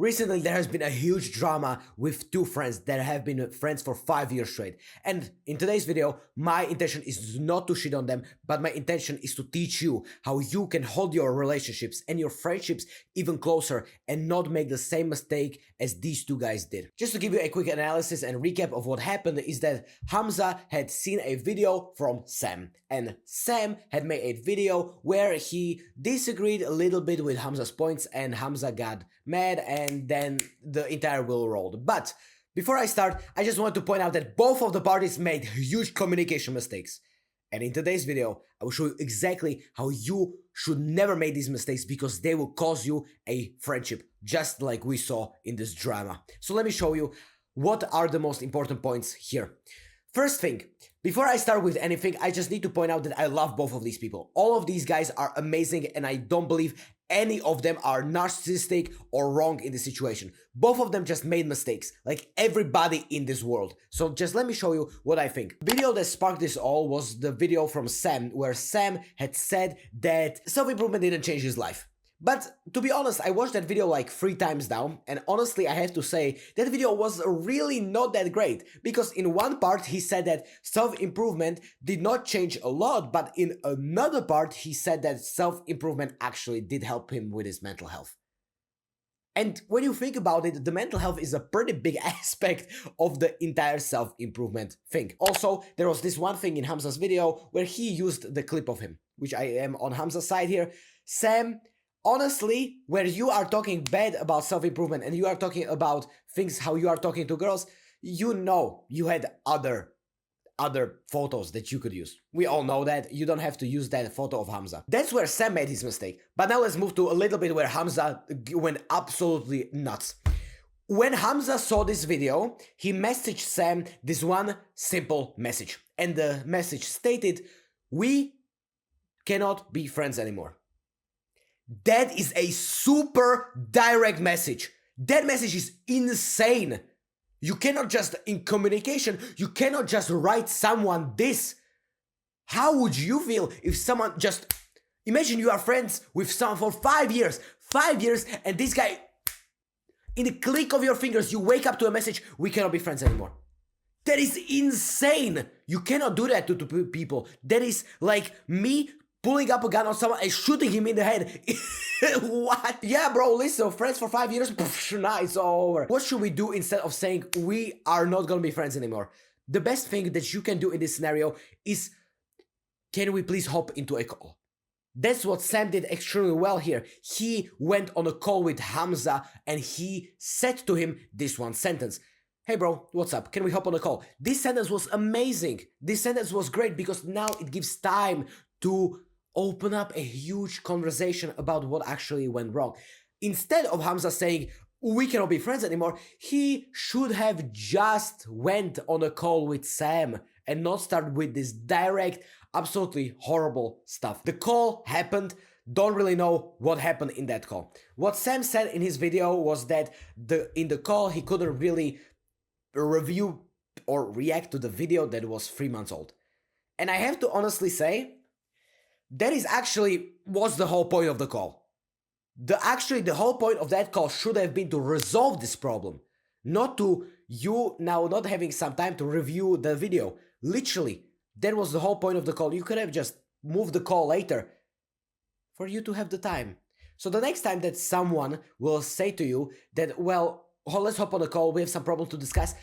Recently, there has been a huge drama with two friends that have been friends for 5 years straight. And in today's video, my intention is not to shit on them, but my intention is to teach you how you can hold your relationships and your friendships even closer and not make the same mistake as these two guys did. Just to give you a quick analysis and recap of what happened is that Hamza had seen a video from Sam, and Sam had made a video where he disagreed a little bit with Hamza's points, and Hamza got mad, and then the entire wheel rolled. But before I start, I just want to point out that both of the parties made huge communication mistakes. And in today's video, I will show you exactly how you should never make these mistakes, because they will cause you a friendship, just like we saw in this drama. So let me show you what are the most important points here. First thing, before I start with anything, I just need to point out that I love both of these people. All of these guys are amazing, and I don't believe any of them are narcissistic or wrong in this situation. Both of them just made mistakes, like everybody in this world. So just let me show you what I think. The video that sparked this all was the video from Sam, where Sam had said that self-improvement didn't change his life. But to be honest, I watched that video like 3 times now, and honestly I have to say that video was really not that great, because in one part he said that self-improvement did not change a lot, but in another part he said that self-improvement actually did help him with his mental health. And when you think about it, the mental health is a pretty big aspect of the entire self-improvement thing. Also, there was this one thing in Hamza's video where he used the clip of him, which I am on Hamza's side here. Sam, honestly, where you are talking bad about self-improvement and you are talking about things, how you are talking to girls, you know you had other photos that you could use. We all know that. You don't have to use that photo of Hamza. That's where Sam made his mistake. But now let's move to a little bit where Hamza went absolutely nuts. When Hamza saw this video, he messaged Sam this one simple message. And the message stated, "We cannot be friends anymore." That is a super direct message. That message is insane. You cannot just, in communication, you cannot just write someone this. How would you feel if someone just, imagine you are friends with someone for 5 years, and this guy, in the click of your fingers, you wake up to a message, "We cannot be friends anymore." That is insane. You cannot do that to people. That is like me pulling up a gun on someone and shooting him in the head. What? Yeah, bro, listen, friends for 5 years, nah, it's all over. What should we do instead of saying we are not gonna be friends anymore? The best thing that you can do in this scenario is, can we please hop into a call? That's what Sam did extremely well here. He went on a call with Hamza and he said to him this one sentence. "Hey bro, what's up? Can we hop on a call?" This sentence was amazing. This sentence was great because now it gives time to open up a huge conversation about what actually went wrong. Instead of Hamza saying, "We cannot be friends anymore," he should have just went on a call with Sam and not start with this direct, absolutely horrible stuff. The call happened. Don't really know what happened in that call. What Sam said in his video was that in the call he couldn't really review or react to the video that was 3 months old. And I have to honestly say, that is actually was the whole point of the call. The whole point of that call should have been to resolve this problem, not to you now not having some time to review the video. Literally, that was the whole point of the call. You could have just moved the call later for you to have the time. So the next time that someone will say to you that, "Well, let's hop on a call, we have some problem to discuss,"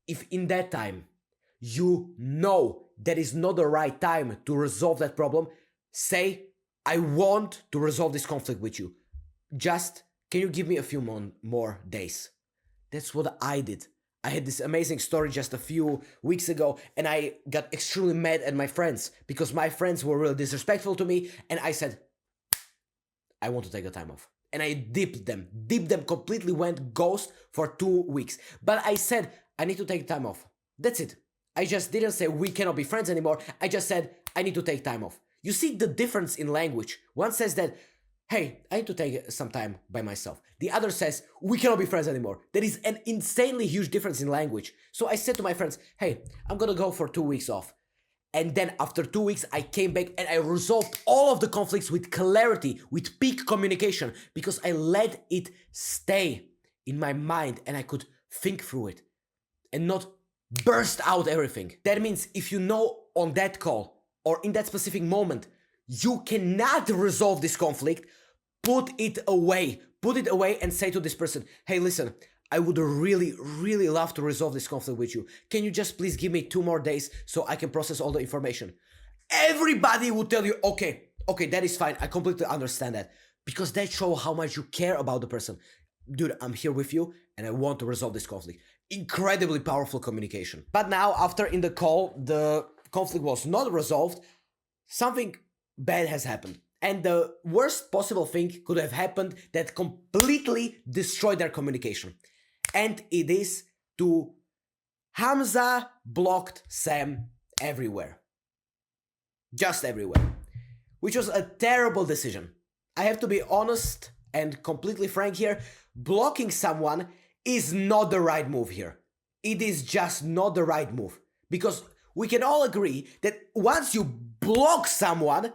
if in that time you know that is not the right time to resolve that problem, say, "I want to resolve this conflict with you. Just, can you give me a few more days?" That's what I did. I had this amazing story just a few weeks ago, and I got extremely mad at my friends because my friends were really disrespectful to me, and I said, "I want to take a time off." And I dipped them completely, went ghost for 2 weeks. But I said, I need to take time off. That's it. I just didn't say we cannot be friends anymore. I just said, I need to take time off. You see the difference in language. One says that, "Hey, I need to take some time by myself." The other says, "We cannot be friends anymore." That is an insanely huge difference in language. So I said to my friends, "Hey, I'm gonna go for 2 weeks off." And then after 2 weeks, I came back and I resolved all of the conflicts with clarity, with peak communication, because I let it stay. in my mind and I could think through it and not burst out everything. That means if you know on that call or in that specific moment you cannot resolve this conflict, put it away. Put it away and say to this person, hey, listen, I would really, really love to resolve this conflict with you. Can you just please give me 2 more days so I can process all the information? Everybody would tell you, okay, that is fine. I completely understand that. Because that shows how much you care about the person. Dude, I'm here with you and I want to resolve this conflict. Incredibly powerful communication. But now, after in the call, the conflict was not resolved, something bad has happened. And the worst possible thing could have happened that completely destroyed their communication. And it is to Hamza blocked Sam everywhere. Just everywhere. Which was a terrible decision. I have to be honest and completely frank here. Blocking someone is not the right move here. It is just not the right move. Because we can all agree that once you block someone,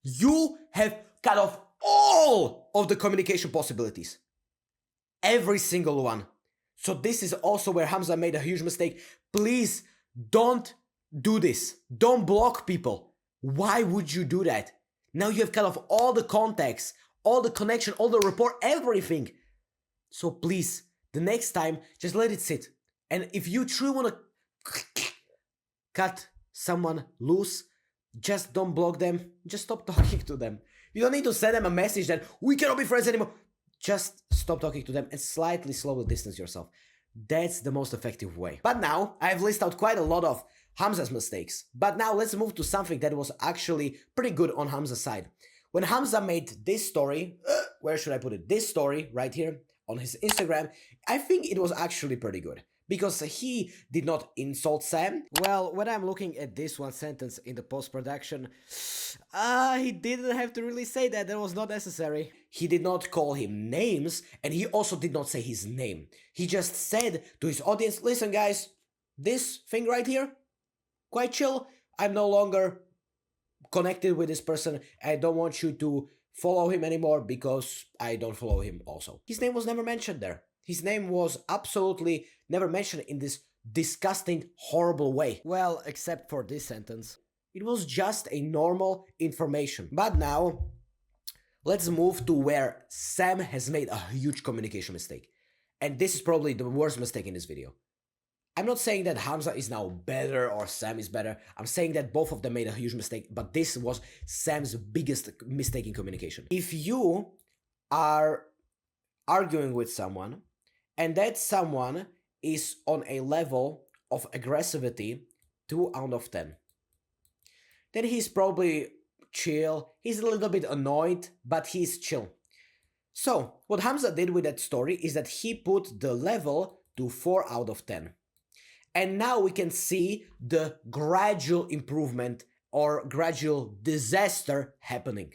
you have cut off all of the communication possibilities. Every single one. So this is also where Hamza made a huge mistake. Please don't do this. Don't block people. Why would you do that? Now you have cut off all the contacts, all the connection, all the rapport, everything. So please, the next time, just let it sit. And if you truly want to cut someone loose, just don't block them. Just stop talking to them. You don't need to send them a message that we cannot be friends anymore. Just stop talking to them and slightly slowly distance yourself. That's the most effective way. But now, I've listed out quite a lot of Hamza's mistakes. But now let's move to something that was actually pretty good on Hamza's side. When Hamza made this story, where should I put it? This story right here on his Instagram, I think it was actually pretty good. Because he did not insult Sam. Well, when I'm looking at this one sentence in the post-production, he didn't have to really say that. That was not necessary. He did not call him names, and he also did not say his name. He just said to his audience, listen guys, this thing right here, quite chill. I'm no longer connected with this person. I don't want you to follow him anymore because I don't follow him also. His name was never mentioned there. His name was absolutely never mentioned in this disgusting, horrible way. Well, except for this sentence. It was just a normal information. But now, let's move to where Sam has made a huge communication mistake. And this is probably the worst mistake in this video. I'm not saying that Hamza is now better or Sam is better. I'm saying that both of them made a huge mistake, but this was Sam's biggest mistake in communication. If you are arguing with someone, and that someone is on a level of aggressivity 2 out of 10. Then he's probably chill, he's a little bit annoyed, but he's chill. So, what Hamza did with that story is that he put the level to 4 out of 10. And now we can see the gradual improvement or gradual disaster happening.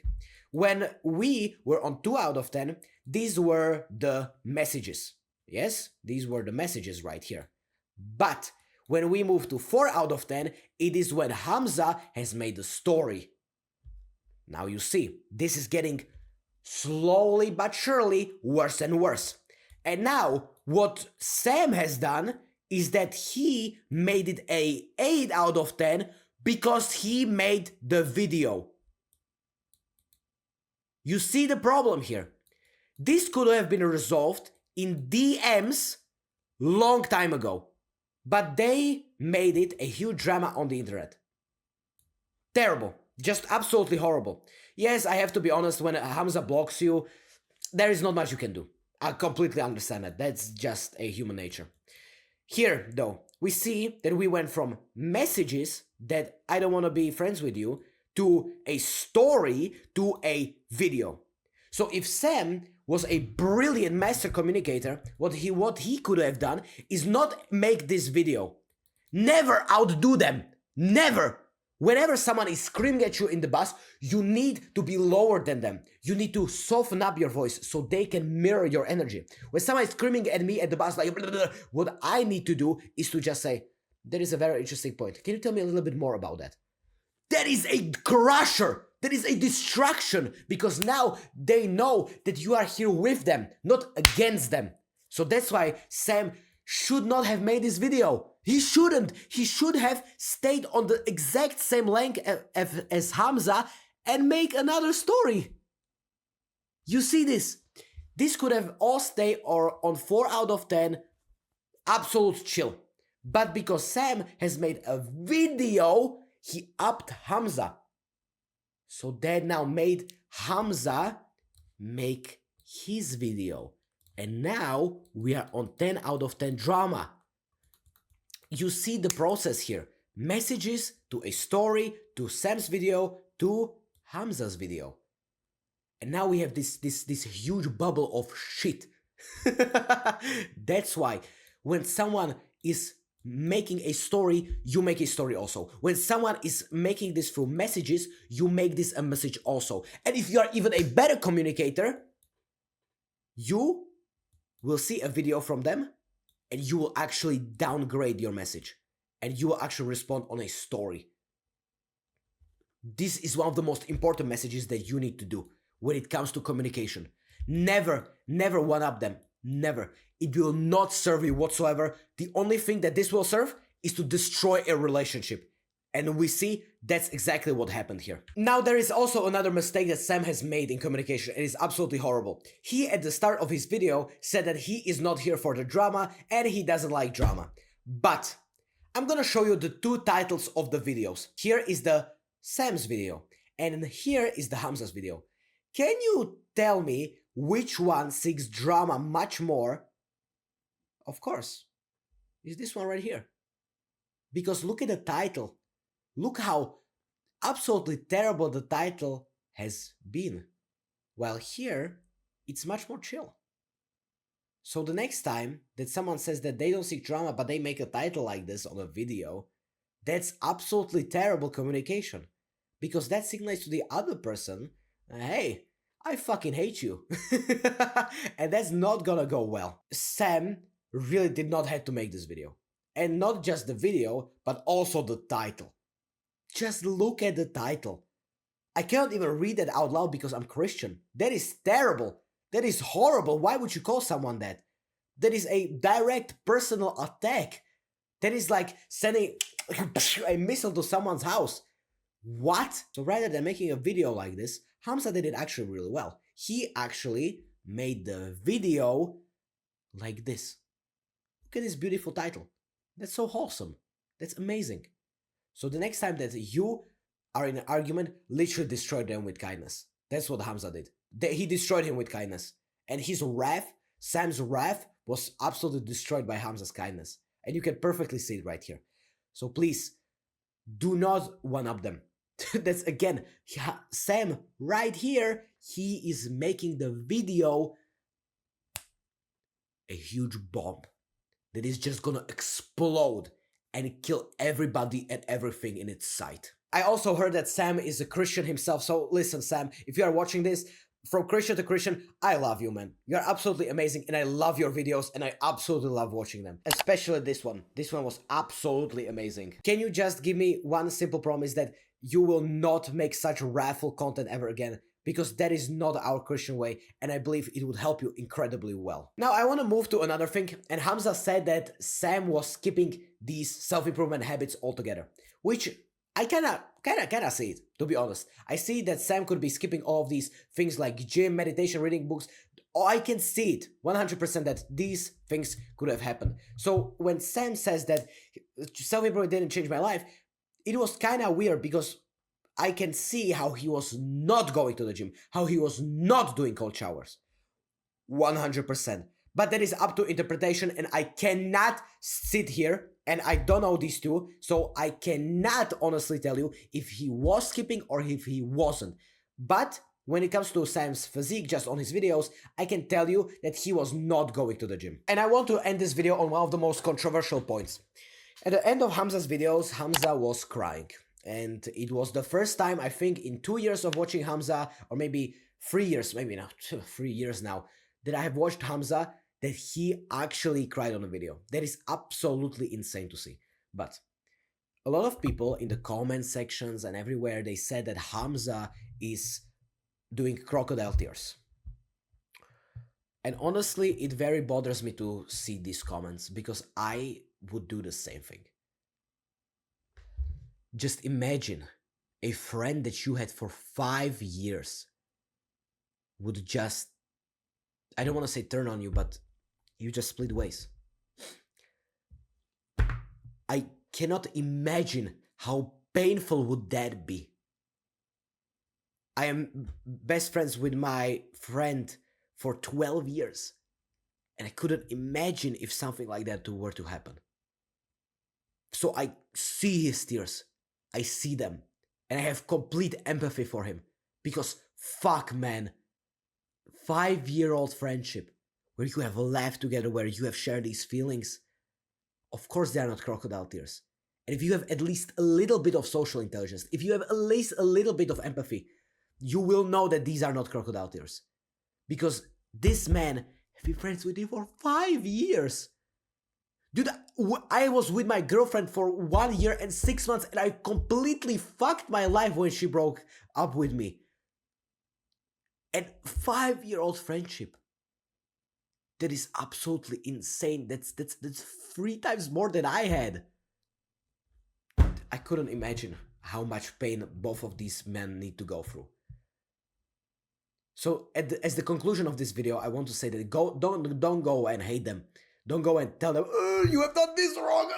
When we were on 2 out of 10, these were the messages. Yes, these were the messages right here. But when we move to 4 out of 10, it is when Hamza has made the story. Now you see, this is getting slowly but surely worse and worse. And now what Sam has done is that he made it a 8 out of 10 because he made the video. You see the problem here. This could have been resolved in DMs long time ago, but they made it a huge drama on the internet. Terrible, just absolutely horrible. Yes, I have to be honest, when Hamza blocks you, there is not much you can do. I completely understand that, that's just a human nature. Here, though, we see that we went from messages that I don't want to be friends with you to a story to a video. So if Sam was a brilliant master communicator, what he could have done is not make this video. Never outdo them. Never. Whenever someone is screaming at you in the bus, you need to be lower than them. You need to soften up your voice so they can mirror your energy. When someone is screaming at me at the bus like, blah, blah, blah, what I need to do is to just say, there is a very interesting point. Can you tell me a little bit more about that? That is a crusher. That is a distraction, because now they know that you are here with them, not against them. So that's why Sam should not have made this video. He shouldn't. He should have stayed on the exact same length as Hamza and make another story. You see this? This could have all stayed or on 4 out of 10, absolute chill. But because Sam has made a video, he upped Hamza. So that now made Hamza make his video. And now we are on 10 out of 10 drama. You see the process here. Messages to a story, to Sam's video, to Hamza's video. And now we have this huge bubble of shit. That's why when someone is making a story, you make a story also. When someone is making this through messages, you make this a message also. And if you are even a better communicator, you will see a video from them and you will actually downgrade your message and you will actually respond on a story. This is one of the most important messages that you need to do when it comes to communication. Never one-up them. Never. It will not serve you whatsoever. The only thing that this will serve is to destroy a relationship. And we see that's exactly what happened here. Now there is also another mistake that Sam has made in communication and it's absolutely horrible. He at the start of his video said that he is not here for the drama and he doesn't like drama. But I'm gonna show you the 2 titles of the videos. Here is the Sam's video and here is the Hamza's video. Can you tell me which one seeks drama much more? Of course, it's this one right here. Because look at the title. Look how absolutely terrible the title has been. While here, it's much more chill. So the next time that someone says that they don't seek drama but they make a title like this on a video, that's absolutely terrible communication. Because that signals to the other person, hey, I fucking hate you. And that's not gonna go well. Sam really did not have to make this video. And not just the video, but also the title. Just look at the title. I cannot even read that out loud because I'm Christian. That is terrible. That is horrible. Why would you call someone that? That is a direct personal attack. That is like sending a missile to someone's house. What? So rather than making a video like this, Hamza did it actually really well. He actually made the video like this. Look at this beautiful title. That's so wholesome. That's amazing. So the next time that you are in an argument, literally destroy them with kindness. That's what Hamza did. He destroyed him with kindness. And his wrath, Sam's wrath, was absolutely destroyed by Hamza's kindness. And you can perfectly see it right here. So please, do not one-up them. That's again, Sam right here, he is making the video a huge bomb that is just gonna explode and kill everybody and everything in its sight. I also heard that Sam is a Christian himself, so listen Sam, if you are watching this, from Christian to Christian, I love you, man. You're absolutely amazing and I love your videos and I absolutely love watching them. Especially this one. This one was absolutely amazing. Can you just give me one simple promise that you will not make such wrathful content ever again? Because that is not our Christian way and I believe it would help you incredibly well. Now I want to move to another thing, and Hamza said that Sam was skipping these self-improvement habits altogether, which I kinda see it, to be honest. I see that Sam could be skipping all of these things like gym, meditation, reading books. Oh, I can see it 100% that these things could have happened. So when Sam says that self-improvement didn't change my life, it was kind of weird because I can see how he was not going to the gym, how he was not doing cold showers. 100%. But that is up to interpretation and I cannot sit here and I don't know these two, so I cannot honestly tell you if he was skipping or if he wasn't. But when it comes to Sam's physique just on his videos, I can tell you that he was not going to the gym. And I want to end this video on one of the most controversial points. At the end of Hamza's videos, Hamza was crying. And it was the first time, I think, in 2 years of watching Hamza, or maybe 3 years, maybe not 3 years now, that I have watched Hamza, that he actually cried on a video. That is absolutely insane to see. But a lot of people in the comment sections and everywhere, they said that Hamza is doing crocodile tears. And honestly, it very bothers me to see these comments because I would do the same thing. Just imagine a friend that you had for 5 years would just, I don't want to say turn on you, but you just split ways. I cannot imagine how painful would that be. I am best friends with my friend for 12 years, and I couldn't imagine if something like that were to happen. So I see his tears, I see them, and I have complete empathy for him, because fuck, man, 5-year-old friendship where you have laughed together, where you have shared these feelings, of course they are not crocodile tears. And if you have at least a little bit of social intelligence, if you have at least a little bit of empathy, you will know that these are not crocodile tears. Because this man has been friends with you for 5 years. Dude, I was with my girlfriend for 1 year and 6 months, and I completely fucked my life when she broke up with me. And 5-year-old friendship. That is absolutely insane. That's 3 times more than I had. I couldn't imagine how much pain both of these men need to go through. So as the conclusion of this video, I want to say that don't go and hate them. Don't go and tell them, you have done this wrong.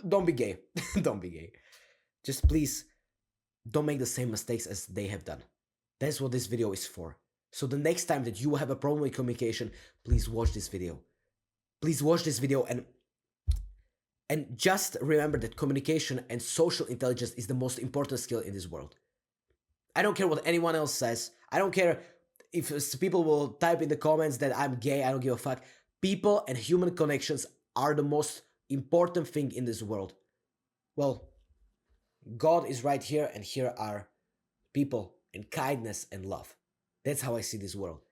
Don't be gay. Don't be gay. Just please don't make the same mistakes as they have done. That's what this video is for. So the next time that you have a problem with communication, please watch this video. Please watch this video and just remember that communication and social intelligence is the most important skill in this world. I don't care what anyone else says. I don't care if people will type in the comments that I'm gay. I don't give a fuck. People and human connections are the most important thing in this world. Well, God is right here, and here are people and kindness and love. That's how I see this world.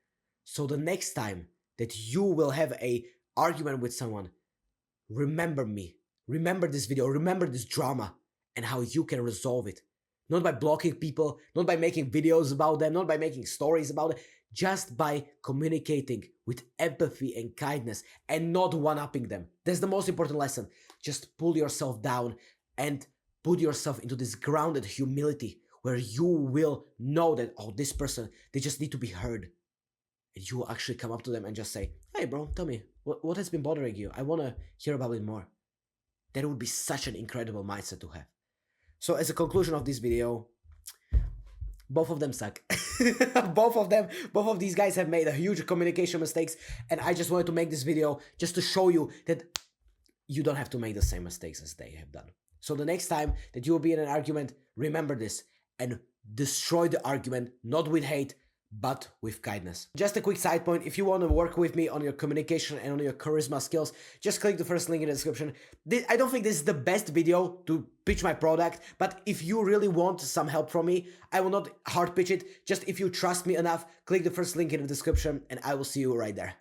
So the next time that you will have an argument with someone, remember me. Remember this video. Remember this drama and how you can resolve it. Not by blocking people, not by making videos about them, not by making stories about it, just by communicating with empathy and kindness and not one-upping them. That's the most important lesson. Just pull yourself down and put yourself into this grounded humility where you will know that, oh, this person, they just need to be heard. And you will actually come up to them and just say, hey bro, tell me, what has been bothering you? I want to hear about it more. That would be such an incredible mindset to have. So as a conclusion of this video, both of them suck. both of these guys have made a huge communication mistakes, and I just wanted to make this video just to show you that you don't have to make the same mistakes as they have done. So the next time that you will be in an argument, remember this and destroy the argument, not with hate, but with kindness. Just a quick side point, if you want to work with me on your communication and on your charisma skills, just click the first link in the description. I don't think this is the best video to pitch my product, but if you really want some help from me, I will not hard pitch it. Just if you trust me enough, click the first link in the description and I will see you right there.